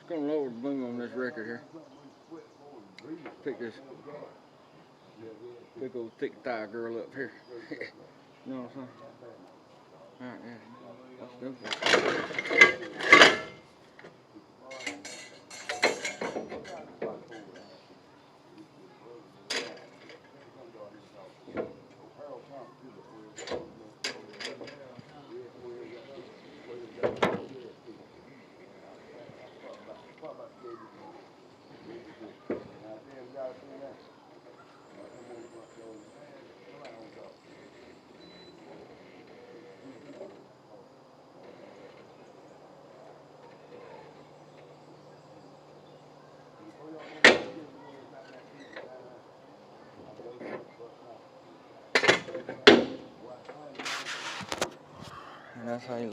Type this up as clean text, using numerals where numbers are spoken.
Gonna lower the boom on this record here. Pick this big old thick thigh girl up here. You know what I'm saying? Alright, yeah. Let's do it. And that's how you